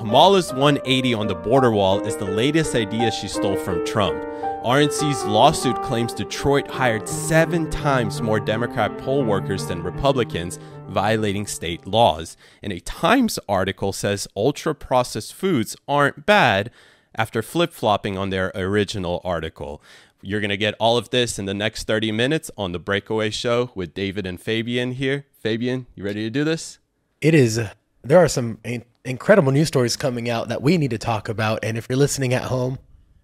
Kamala's 180 on the border wall is the latest idea she stole from Trump. RNC's lawsuit claims Detroit hired 7 times more Democrat poll workers than Republicans, violating state laws. And a Times article says ultra-processed foods aren't bad after flip-flopping on their original article. You're going to get all of this in the next 30 minutes on The Breakaway Show with David and Fabian here. Fabian, you ready to do this? It is. There are some incredible news stories coming out that we need to talk about. And if you're listening at home,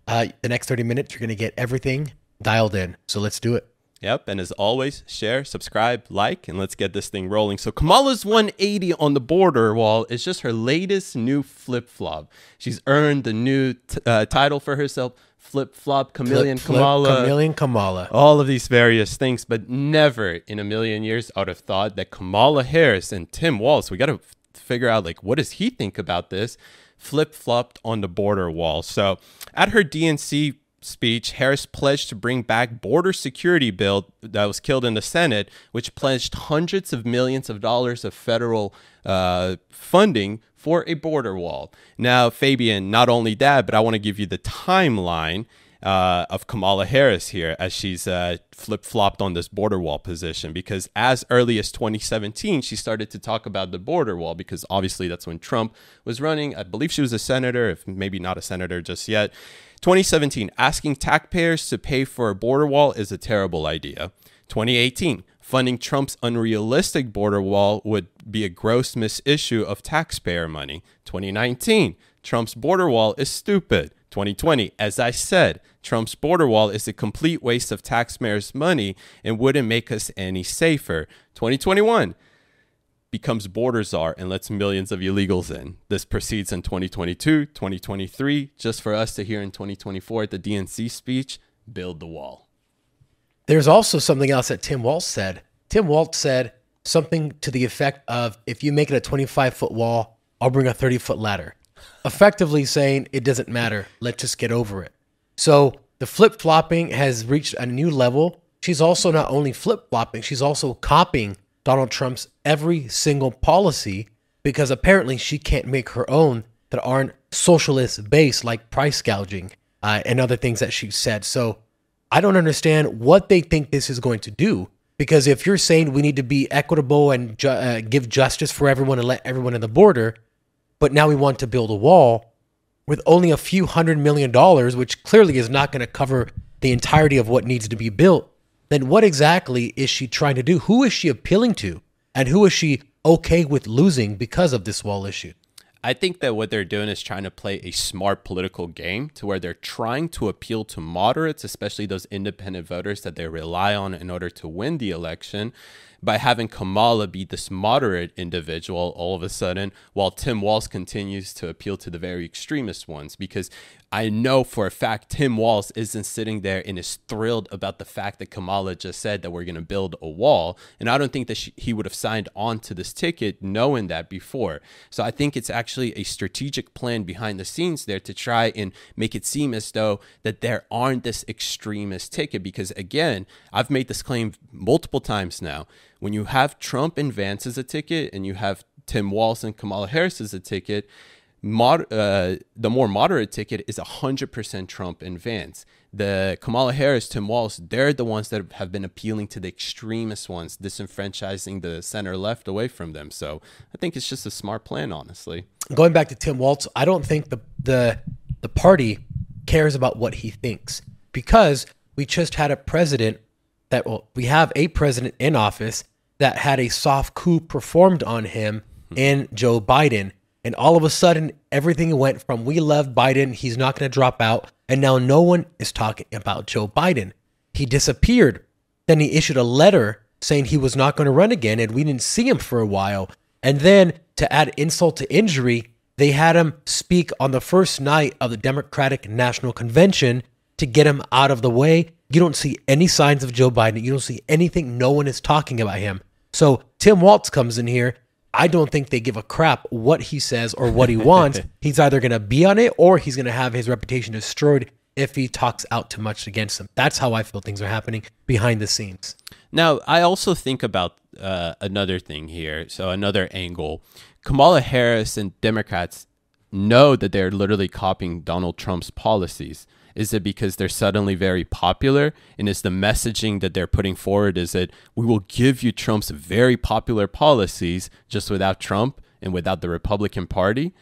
the next 30 minutes, you're going to get everything dialed in. So let's do it. Yep. And as always, share, subscribe, like, and let's get this thing rolling. So Kamala's 180 on the border wall is just her latest new flip-flop. She's earned the new title for herself, Flip-Flop Chameleon Kamala. Chameleon Kamala. All of these various things, but never in a million years I would have thought that Kamala Harris and Tim Walz, we got to figure out, like, what does he think about this, flip-flopped on the border wall. So at her DNC speech, Harris pledged to bring back border security bill that was killed in the Senate, which pledged hundreds of millions of dollars of federal funding for a border wall. Now, Fabian, not only that, but I want to give you the timeline of Kamala Harris here as she's flip-flopped on this border wall position, because as early as 2017, she started to talk about the border wall, because obviously that's when Trump was running. I believe she was a senator, if maybe not a senator just yet. 2017, asking taxpayers to pay for a border wall is a terrible idea. 2018, funding Trump's unrealistic border wall would be a gross misissue of taxpayer money. 2019, Trump's border wall is stupid. 2020, as I said, Trump's border wall is a complete waste of taxpayers' money and wouldn't make us any safer. 2021 becomes border czar and lets millions of illegals in. This proceeds in 2022, 2023, just for us to hear in 2024 at the DNC speech, build the wall. There's also something else that Tim Walz said. Tim Walz said something to the effect of, if you make it a 25-foot wall, I'll bring a 30-foot ladder. Effectively saying it doesn't matter. Let's just get over it. So the flip-flopping has reached a new level. She's also not only flip-flopping, she's also copying Donald Trump's every single policy, because apparently she can't make her own that aren't socialist-based, like price gouging and other things that she said. So I don't understand what they think this is going to do, because if you're saying we need to be equitable and give justice for everyone and let everyone in the border, but now we want to build a wall with only a few $100 million, which clearly is not going to cover the entirety of what needs to be built, then what exactly is she trying to do? Who is she appealing to? And who is she okay with losing because of this wall issue? I think that what they're doing is trying to play a smart political game to where they're trying to appeal to moderates, especially those independent voters that they rely on in order to win the election, by having Kamala be this moderate individual all of a sudden, while Tim Walz continues to appeal to the very extremist ones. Because I know for a fact Tim Walz isn't sitting there and is thrilled about the fact that Kamala just said that we're going to build a wall. And I don't think that he would have signed on to this ticket knowing that before. So I think it's actually a strategic plan behind the scenes there to try and make it seem as though that there aren't this extremist ticket. Because again, I've made this claim multiple times now. When you have Trump and Vance as a ticket and you have Tim Walz and Kamala Harris as a ticket, the more moderate ticket is 100% Trump and Vance. The Kamala Harris, Tim Walz, they're the ones that have been appealing to the extremist ones, disenfranchising the center left away from them. So I think it's just a smart plan, honestly. Going back to Tim Walz, I don't think the party cares about what he thinks, because we just had a president that, well, we have a president in office that had a soft coup performed on him in Joe Biden. And all of a sudden, everything went from we love Biden, he's not going to drop out, and now no one is talking about Joe Biden. He disappeared. Then he issued a letter saying he was not going to run again, and we didn't see him for a while. And then, to add insult to injury, they had him speak on the first night of the Democratic National Convention to get him out of the way. You don't see any signs of Joe Biden. You don't see anything. No one is talking about him. So Tim Walz comes in here. I don't think they give a crap what he says or what he wants. He's either going to be on it or he's going to have his reputation destroyed if he talks out too much against them. That's how I feel things are happening behind the scenes. Now, I also think about another thing here. So another angle. Kamala Harris and Democrats know that they're literally copying Donald Trump's policies? Is it because they're suddenly very popular? And is the messaging that they're putting forward is that we will give you Trump's very popular policies just without Trump and without the Republican Party?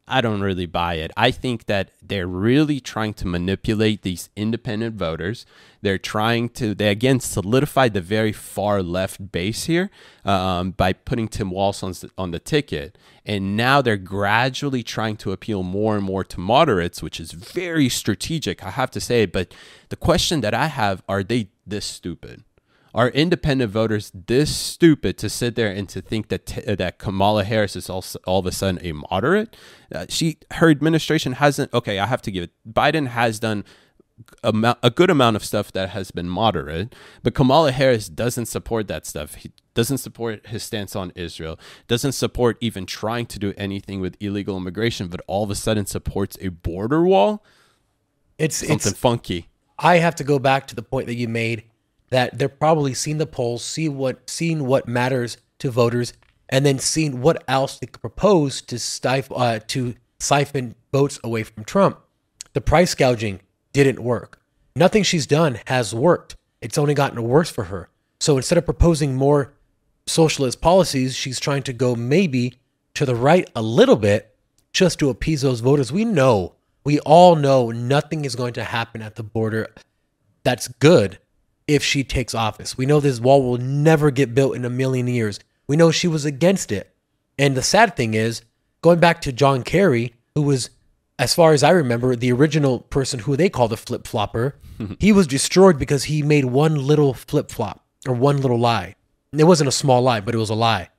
I don't really buy it. I think that they're really trying to manipulate these independent voters. They're trying to, they again solidify the very far left base here by putting Tim Walz on the ticket. And now they're gradually trying to appeal more and more to moderates, which is very strategic, I have to say. But the question that I have, are they this stupid? Are independent voters this stupid to sit there and to think that that Kamala Harris is also all of a sudden a moderate? Her administration hasn't. Okay, I have to give it. Biden has done a good amount of stuff that has been moderate, but Kamala Harris doesn't support that stuff. He doesn't support his stance on Israel. Doesn't support even trying to do anything with illegal immigration, but all of a sudden supports a border wall. It's something funky. I have to go back to the point that you made, that they're probably seeing the polls, seeing what matters to voters, and then seeing what else they could propose to siphon votes away from Trump. The price gouging didn't work. Nothing she's done has worked. It's only gotten worse for her. So instead of proposing more socialist policies, she's trying to go maybe to the right a little bit just to appease those voters. We all know nothing is going to happen at the border that's good if she takes office. We know this wall will never get built in a million years. We know she was against it. And the sad thing is, going back to John Kerry, who was, as far as I remember, the original person who they called a flip-flopper, he was destroyed because he made one little flip-flop or one little lie. And it wasn't a small lie, but it was a lie.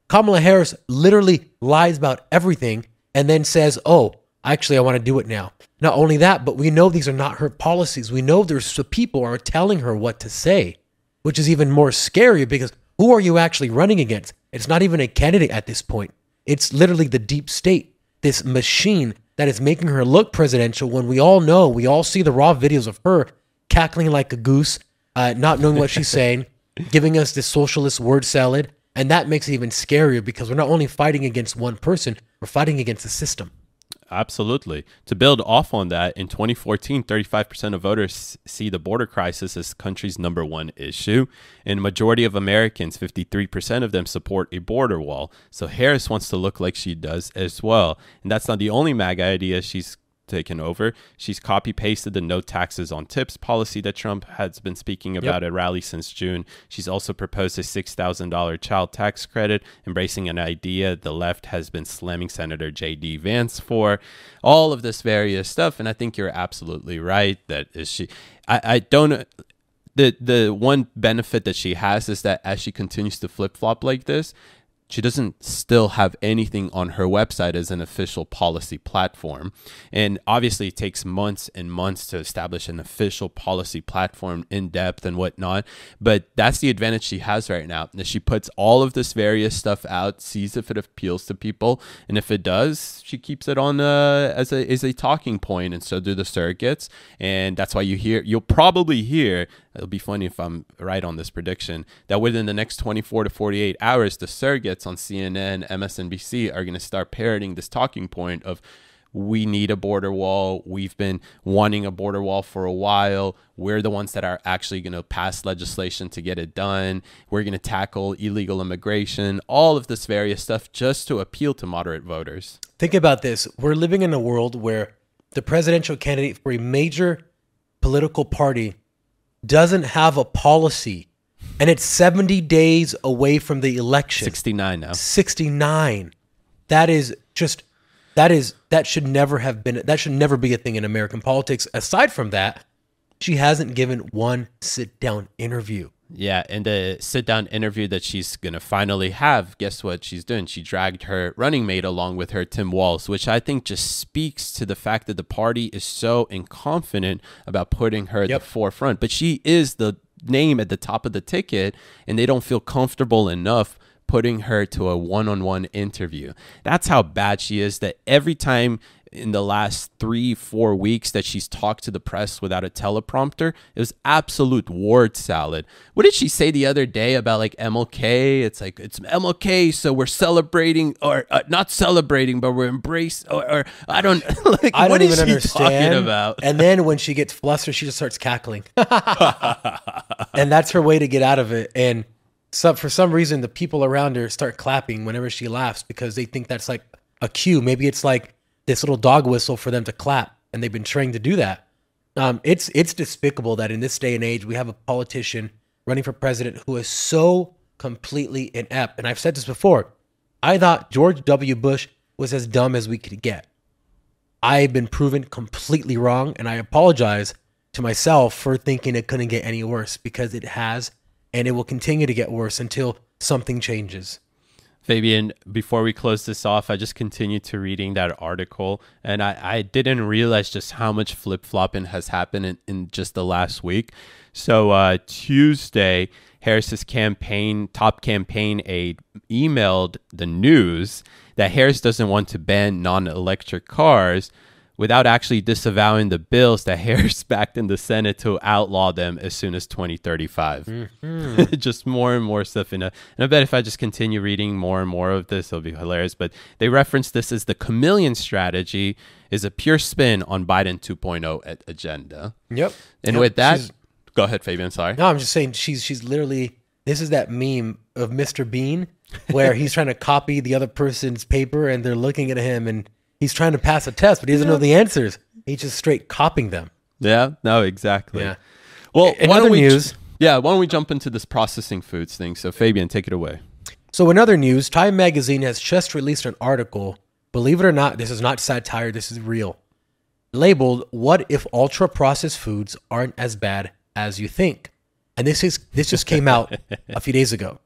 Kamala Harris literally lies about everything and then says, oh, actually, I want to do it now. Not only that, but we know these are not her policies. We know there's people are telling her what to say, which is even more scary because who are you actually running against? It's not even a candidate at this point. It's literally the deep state, this machine that is making her look presidential when we all know, we all see the raw videos of her cackling like a goose, not knowing what she's saying, giving us this socialist word salad. And that makes it even scarier because we're not only fighting against one person, we're fighting against the system. Absolutely. To build off on that, in 2014, 35% of voters see the border crisis as the country's #1 issue. And a majority of Americans, 53% of them, support a border wall. So Harris wants to look like she does as well. And that's not the only MAGA idea she's taken over. She's copy-pasted the no taxes on tips policy that Trump has been speaking about at rallies since June. She's also proposed a $6,000 child tax credit, embracing an idea the left has been slamming Senator J.D. Vance for. All of this various stuff, and I think you're absolutely right that is she. I don't. The one benefit that she has is that as she continues to flip-flop like this, she doesn't still have anything on her website as an official policy platform. And obviously it takes months and months to establish an official policy platform in depth and whatnot. But that's the advantage she has right now. That she puts all of this various stuff out, sees if it appeals to people. And if it does, she keeps it on as a talking point. And so do the surrogates. And that's why you'll probably hear, it'll be funny if I'm right on this prediction, that within the next 24 to 48 hours, the surrogates on CNN, MSNBC are going to start parroting this talking point of, we need a border wall. We've been wanting a border wall for a while. We're the ones that are actually going to pass legislation to get it done. We're going to tackle illegal immigration, all of this various stuff just to appeal to moderate voters. Think about this. We're living in a world where the presidential candidate for a major political party doesn't have a policy. And it's 70 days away from the election. 69 now. 69. That should never be a thing in American politics. Aside from that, she hasn't given one sit-down interview. Yeah, and the sit-down interview that she's going to finally have, guess what she's doing? She dragged her running mate along with her, Tim Walz, which I think just speaks to the fact that the party is so inconfident about putting her at the forefront. But she is the name at the top of the ticket, and they don't feel comfortable enough putting her to a one-on-one interview. That's how bad she is, that every time in the last 3-4 weeks that she's talked to the press without a teleprompter. It was absolute word salad. What did she say the other day about like MLK? It's like, it's MLK, so we're celebrating, or not celebrating, but we're embracing, or I don't like. I don't what even is she understand. talking about? And then when she gets flustered, she just starts cackling, and that's her way to get out of it. And so for some reason, the people around her start clapping whenever she laughs because they think that's like a cue. Maybe it's like this little dog whistle for them to clap, and they've been trained to do that. It's despicable that in this day and age we have a politician running for president who is so completely inept. And I've said this before. I thought George W. Bush was as dumb as we could get. I've been proven completely wrong, and I apologize to myself for thinking it couldn't get any worse, because it has, and it will continue to get worse until something changes. Fabian, before we close this off, I just continued to reading that article, and I didn't realize just how much flip-flopping has happened in just the last week. So Tuesday, Harris's top campaign aide emailed the news that Harris doesn't want to ban non-electric cars, without actually disavowing the bills that Harris backed in the Senate to outlaw them as soon as 2035. Mm-hmm. Just more and more stuff and I bet if I just continue reading more and more of this, it'll be hilarious. But they reference this as the chameleon strategy is a pure spin on Biden 2.0 agenda. Yep. And with that, go ahead, Fabian. Sorry. No, I'm just saying she's literally, this is that meme of Mr. Bean where he's trying to copy the other person's paper and they're looking at him and he's trying to pass a test, but he doesn't know the answers. He's just straight copying them. Yeah, no, exactly. Yeah. Well, in other news, why don't we jump into this processing foods thing? So Fabian, take it away. So in other news, Time Magazine has just released an article. Believe it or not, this is not satire, this is real. Labeled, "What if ultra processed foods aren't as bad as you think?" And this just came out a few days ago.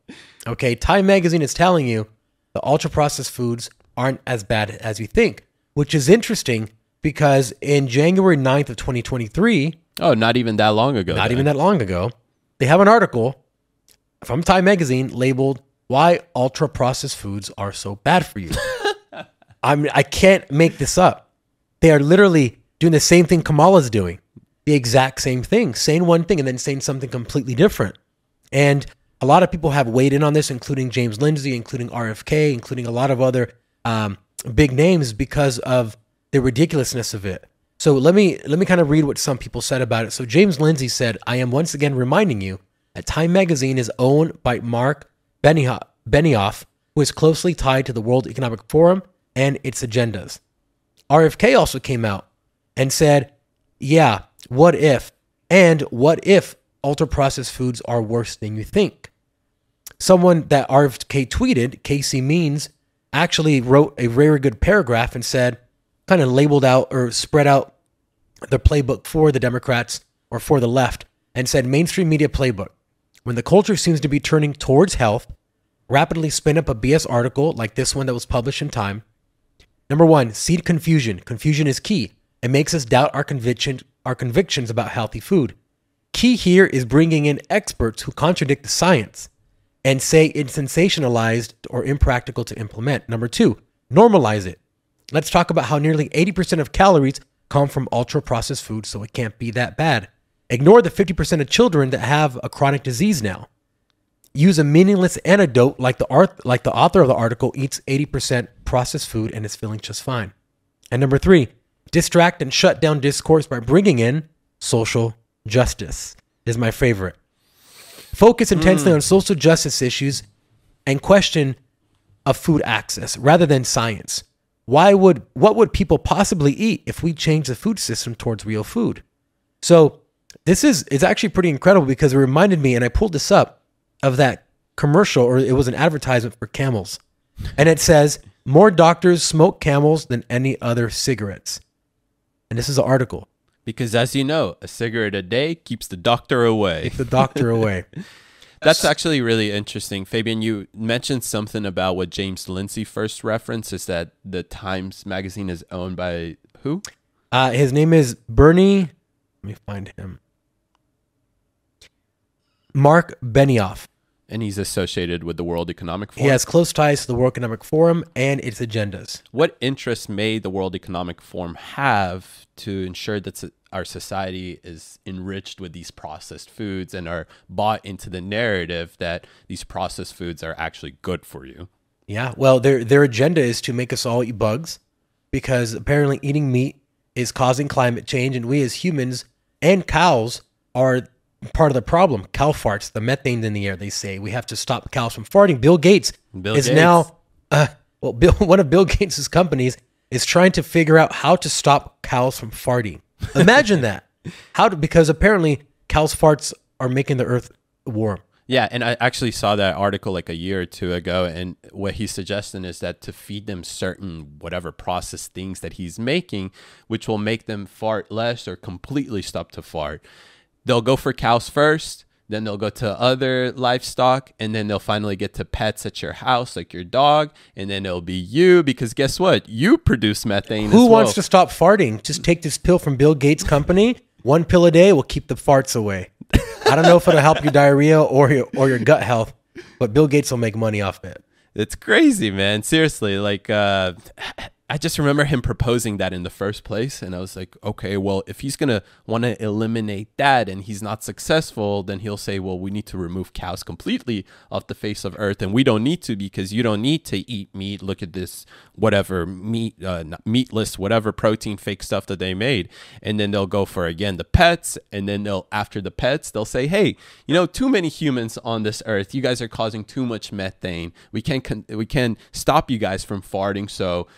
Okay, Time Magazine is telling you the ultra processed foods aren't as bad as you think, which is interesting because in January 9th of 2023, not even that long ago. They have an article from Time Magazine labeled "Why Ultra Processed Foods Are So Bad for You." I can't make this up. They are literally doing the same thing Kamala's doing. The exact same thing, saying one thing and then saying something completely different. And a lot of people have weighed in on this, including James Lindsay, including RFK, including a lot of other big names, because of the ridiculousness of it. So let me kind of read what some people said about it. So James Lindsay said, "I am once again reminding you that Time Magazine is owned by Mark Benioff, who is closely tied to the World Economic Forum and its agendas." RFK also came out and said, "Yeah, what if? And what if ultra-processed foods are worse than you think?" Someone that RFK tweeted, Casey Means, actually wrote a very good paragraph and said, kind of labeled out or spread out the playbook for the Democrats or for the left, and said, "Mainstream media playbook. When the culture seems to be turning towards health, rapidly spin up a BS article like this one that was published in Time. Number one, seed confusion. Confusion is key. It makes us doubt our convictions about healthy food. Key here is bringing in experts who contradict the science and say it's sensationalized or impractical to implement. Number two, normalize it. Let's talk about how nearly 80% of calories come from ultra-processed foods, so it can't be that bad. Ignore the 50% of children that have a chronic disease now. Use a meaningless anecdote like the author of the article eats 80% processed food and is feeling just fine. And number three, distract and shut down discourse by bringing in social justice is my favorite. Focus intensely on social justice issues and question of food access rather than science. What would people possibly eat if we change the food system towards real food?" So it's actually pretty incredible, because it reminded me, and I pulled this up, of that commercial, or it was an advertisement for Camels. And it says, "More doctors smoke Camels than any other cigarettes." And this is an article. Because as you know, a cigarette a day keeps the doctor away. Keep the doctor away. That's actually really interesting. Fabian, you mentioned something about what James Lindsay first referenced, is that the Times Magazine is owned by who? His name is Bernie. Let me find him. Mark Benioff. And he's associated with the World Economic Forum. He has close ties to the World Economic Forum and its agendas. What interest may the World Economic Forum have to ensure that our society is enriched with these processed foods and are bought into the narrative that these processed foods are actually good for you? Yeah, well, their agenda is to make us all eat bugs, because apparently eating meat is causing climate change, and we as humans and cows are part of the problem. Cow farts, the methane in the air, they say. We have to stop cows from farting. Bill Gates is now, one of Bill Gates' companies is trying to figure out how to stop cows from farting. Imagine that. Because apparently cows' farts are making the earth warm. Yeah, and I actually saw that article like a year or two ago, and what he's suggesting is that to feed them certain whatever processed things that he's making, which will make them fart less or completely stop to fart. They'll go for cows first, then they'll go to other livestock, and then they'll finally get to pets at your house, like your dog, and then it'll be you, because guess what? You produce methane. Who wants to stop farting? Just take this pill from Bill Gates' company. One pill a day will keep the farts away. I don't know if it'll help your diarrhea or your gut health, but Bill Gates will make money off it. It's crazy, man. Seriously, like I just remember him proposing that in the first place, and I was like, okay, well, if he's gonna want to eliminate that and he's not successful, then he'll say, well, we need to remove cows completely off the face of Earth, and we don't need to, because you don't need to eat meat. Look at this, whatever meat, meatless, whatever protein fake stuff that they made, and then they'll go for again the pets, and then after the pets they'll say, hey, too many humans on this Earth. You guys are causing too much methane. We can stop you guys from farting, so.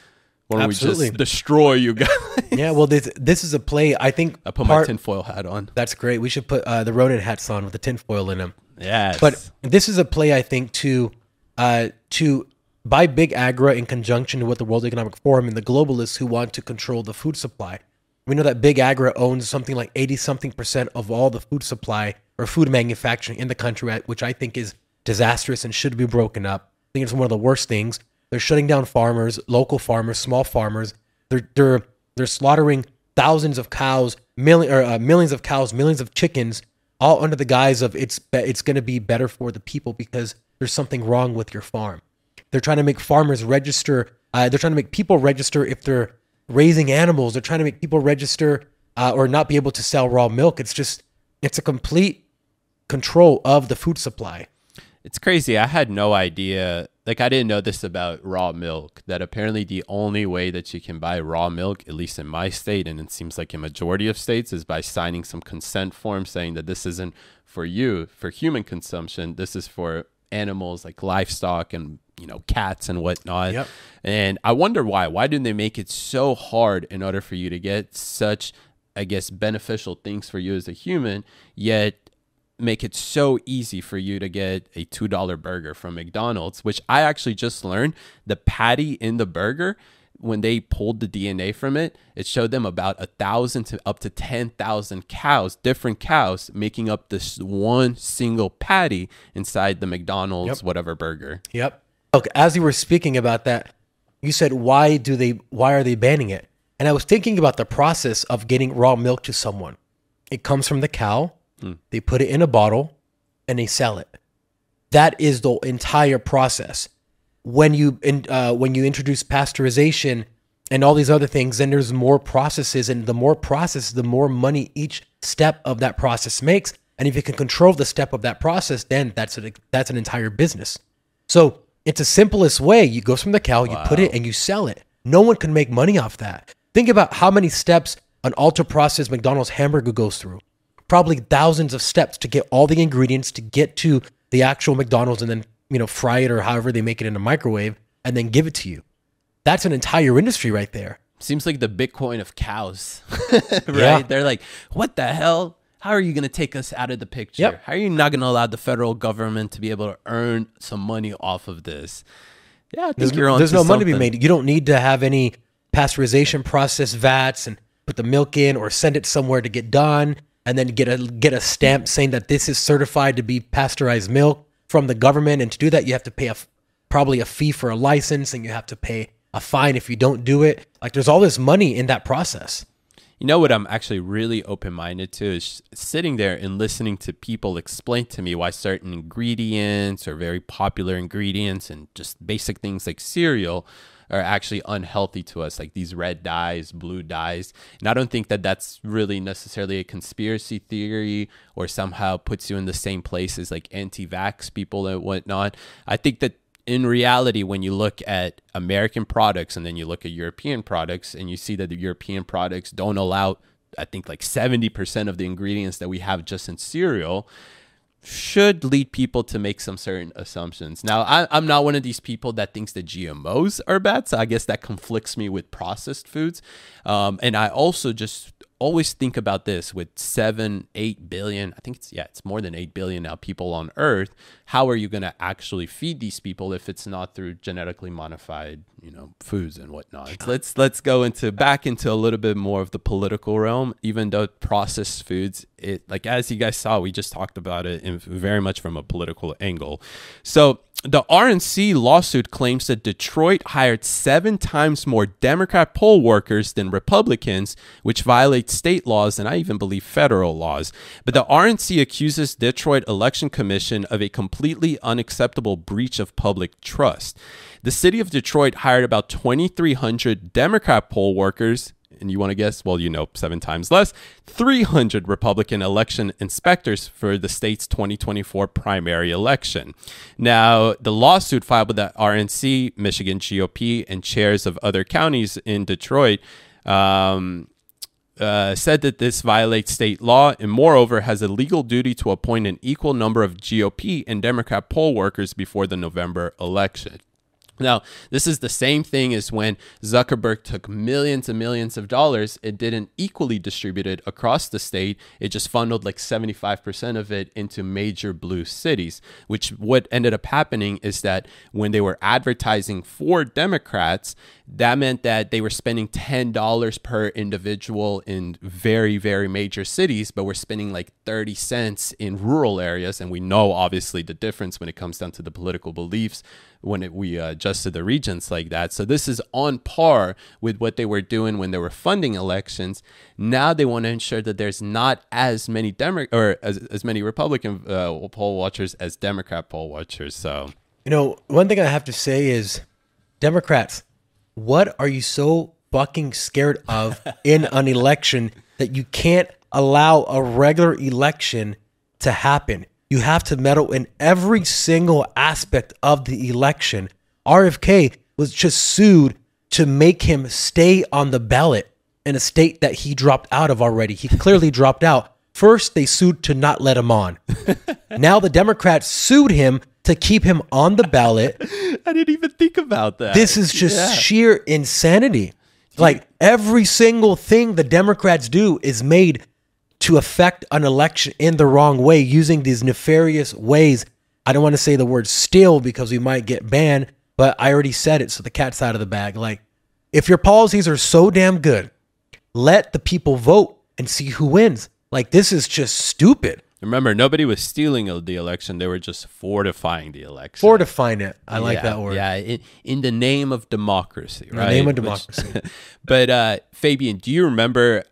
Why don't we just destroy you guys? Yeah, well, this is a play. I think I put my tinfoil hat on. That's great. We should put the rodent hats on with the tinfoil in them. Yes. But this is a play, I think, to buy big agra in conjunction with the World Economic Forum and the globalists who want to control the food supply. We know that big agra owns something like 80-something% of all the food supply or food manufacturing in the country, which I think is disastrous and should be broken up. I think it's one of the worst things. They're shutting down farmers, local farmers, small farmers. They're slaughtering thousands of cows, millions of cows, millions of chickens, all under the guise of it's going to be better for the people because there's something wrong with your farm. They're trying to make farmers register. They're trying to make people register if they're raising animals. They're trying to make people register or not be able to sell raw milk. It's a complete control of the food supply. It's crazy. I had no idea. Like, I didn't know this about raw milk, that apparently the only way that you can buy raw milk, at least in my state, and it seems like a majority of states, is by signing some consent form saying that this isn't for you, for human consumption. This is for animals like livestock and, cats and whatnot. Yep. And I wonder why. Why didn't they make it so hard in order for you to get such, I guess, beneficial things for you as a human, yet make it so easy for you to get a $2 burger from McDonald's, which I actually just learned the patty in the burger, when they pulled the DNA from it, it showed them about 1,000 to up to 10,000 cows, different cows, making up this one single patty inside the McDonald's whatever burger. Yep. Okay, as you were speaking about that, you said, why are they banning it? And I was thinking about the process of getting raw milk to someone. It comes from the cow. They put it in a bottle and they sell it. That is the entire process. When you introduce pasteurization and all these other things, then there's more processes, and the more processes, the more money each step of that process makes. And if you can control the step of that process, then that's an entire business. So it's the simplest way. You go from the cow, you put it, and you sell it. No one can make money off that. Think about how many steps an ultra-processed McDonald's hamburger goes through. Probably thousands of steps to get all the ingredients to get to the actual McDonald's, and then fry it or however they make it in a microwave and then give it to you. That's an entire industry right there. Seems like the Bitcoin of cows, right? Yeah. They're like, what the hell? How are you going to take us out of the picture? Yep. How are you not going to allow the federal government to be able to earn some money off of this? Yeah, I think There's no money to be made. You don't need to have any pasteurization process vats and put the milk in or send it somewhere to get done, and then get a stamp saying that this is certified to be pasteurized milk from the government. And to do that, you have to pay probably a fee for a license, and you have to pay a fine if you don't do it. Like, there's all this money in that process. You know what I'm actually really open-minded to is sitting there and listening to people explain to me why certain ingredients or very popular ingredients and just basic things like cereal are actually unhealthy to us, like these red dyes, blue dyes. And I don't think that that's really necessarily a conspiracy theory or somehow puts you in the same place as like anti-vax people and whatnot. I think that in reality, when you look at American products and then you look at European products and you see that the European products don't allow, I think like 70% of the ingredients that we have just in cereal, should lead people to make some certain assumptions. Now, I'm not one of these people that thinks that GMOs are bad, so I guess that conflicts me with processed foods. And I also just always think about this with 7-8 billion, I think it's more than 8 billion now people on Earth. How are you going to actually feed these people if it's not through genetically modified, foods and whatnot? Let's go back into a little bit more of the political realm. Even though processed foods, as you guys saw, we just talked about it very much from a political angle. So the RNC lawsuit claims that Detroit hired 7 times more Democrat poll workers than Republicans, which violates state laws and I even believe federal laws. But the RNC accuses Detroit Election Commission of a completely unacceptable breach of public trust. The city of Detroit hired about 2,300 Democrat poll workers. And you want to guess? Well, 7 times less. 300 Republican election inspectors for the state's 2024 primary election. Now, the lawsuit filed with the RNC, Michigan GOP, and chairs of other counties in Detroit said that this violates state law and moreover has a legal duty to appoint an equal number of GOP and Democrat poll workers before the November election. Now, this is the same thing as when Zuckerberg took millions and millions of dollars. It didn't equally distribute it across the state. It just funneled like 75% of it into major blue cities, which what ended up happening is that when they were advertising for Democrats, that meant that they were spending $10 per individual in very, very major cities, but we're spending like 30 cents in rural areas. And we know, obviously, the difference when it comes down to the political beliefs when we adjusted the regions like that. So this is on par with what they were doing when they were funding elections. Now they want to ensure that there's not as many as many Republican poll watchers as Democrat poll watchers. So, one thing I have to say is, Democrats, what are you so fucking scared of in an election that you can't allow a regular election to happen? You have to meddle in every single aspect of the election. RFK was just sued to make him stay on the ballot in a state that he dropped out of already. He clearly dropped out. First, they sued to not let him on. Now the Democrats sued him to keep him on the ballot. I didn't even think about that. This is just sheer insanity. Like, every single thing the Democrats do is made to affect an election in the wrong way, using these nefarious ways. I don't want to say the word steal because we might get banned, but I already said it, so the cat's out of the bag. Like, if your policies are so damn good, let the people vote and see who wins. Like, this is just stupid. Remember, nobody was stealing the election. They were just fortifying the election. Fortifying it. I like that word. Yeah, in the name of democracy, right? In the name of democracy. But Fabian, do you remember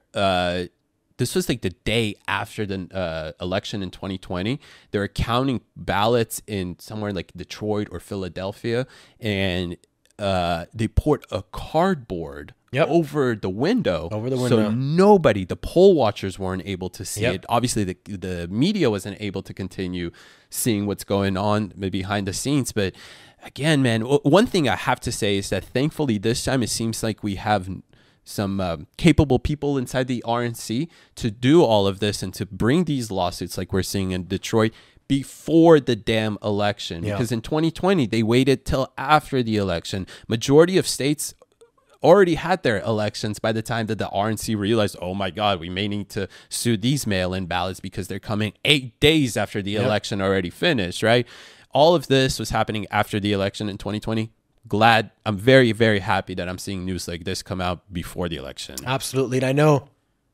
this was like the day after the election in 2020. They were counting ballots in somewhere like Detroit or Philadelphia, and they poured a cardboard over the window. So nobody, the poll watchers weren't able to see it. Obviously, the media wasn't able to continue seeing what's going on behind the scenes. But again, man, one thing I have to say is that thankfully this time it seems like we have some capable people inside the RNC to do all of this and to bring these lawsuits like we're seeing in Detroit before the damn election. Because in 2020, they waited till after the election. Majority of states already had their elections by the time that the RNC realized, oh my God, we may need to sue these mail-in ballots because they're coming 8 days after the election already finished, right? All of this was happening after the election in 2020. I'm very, very happy that I'm seeing news like this come out before the election. Absolutely. And I know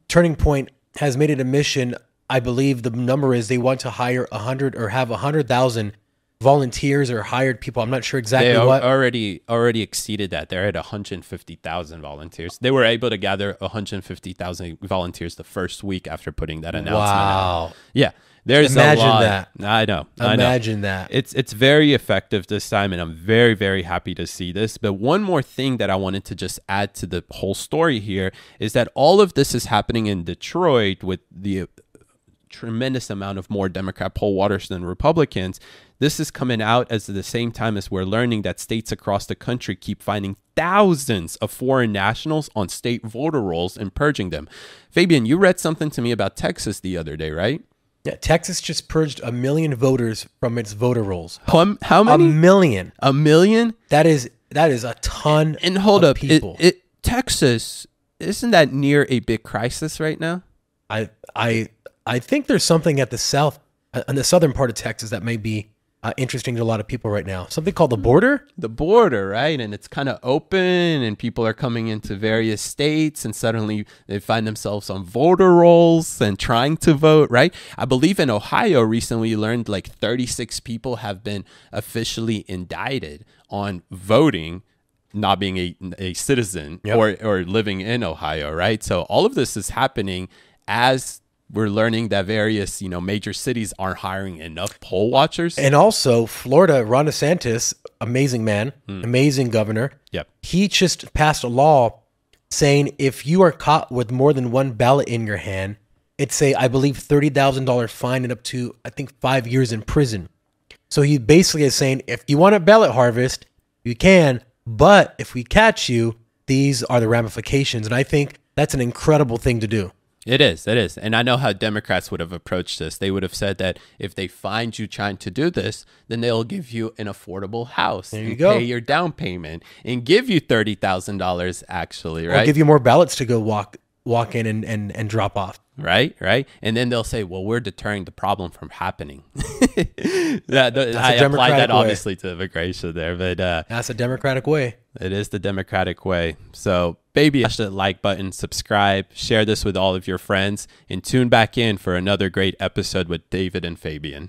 Turning Point has made it a mission. I believe the number is they want to hire 100 or have 100,000 volunteers or hired people. I'm not sure exactly They what. already exceeded that. They're at 150,000 volunteers. They were able to gather 150,000 volunteers the first week after putting that announcement out. Wow. Yeah. There's Imagine a lot. that. I know. Imagine that. It's very effective this time, and I'm very, very happy to see this. But one more thing that I wanted to just add to the whole story here is that all of this is happening in Detroit with the tremendous amount of more Democrat poll watchers than Republicans. This is coming out at the same time as we're learning that states across the country keep finding thousands of foreign nationals on state voter rolls and purging them. Fabian, you read something to me about Texas the other day, right? Yeah, Texas just purged 1 million voters from its voter rolls. How many? 1 million. 1 million? That is a ton. And hold of up, people. Texas, isn't that near a big crisis right now? I think there's something at the south, in the southern part of Texas, that may be interesting to a lot of people right now. Something called the border. The border, right? And it's kind of open, and people are coming into various states, and suddenly they find themselves on voter rolls and trying to vote, right? I believe in Ohio recently you learned like 36 people have been officially indicted on voting, not being a citizen. Yep. or living in Ohio, right? So all of this is happening as we're learning that various, major cities aren't hiring enough poll watchers. And also Florida, Ron DeSantis, amazing man, amazing governor. Yep. He just passed a law saying if you are caught with more than one ballot in your hand, it's I believe $30,000 fine and up to, I think, 5 years in prison. So he basically is saying, if you want a ballot harvest, you can, but if we catch you, these are the ramifications. And I think that's an incredible thing to do. It is. And I know how Democrats would have approached this. They would have said that if they find you trying to do this, then they'll give you an affordable house. There you go. Pay your down payment and give you $30,000 actually, right? Or give you more ballots to go walk in and drop off. Right. And then they'll say, well, we're deterring the problem from happening. I applied that obviously to immigration there, but that's a democratic way. It is the democratic way. So baby, smash that like button, subscribe, share this with all of your friends, and tune back in for another great episode with David and Fabian.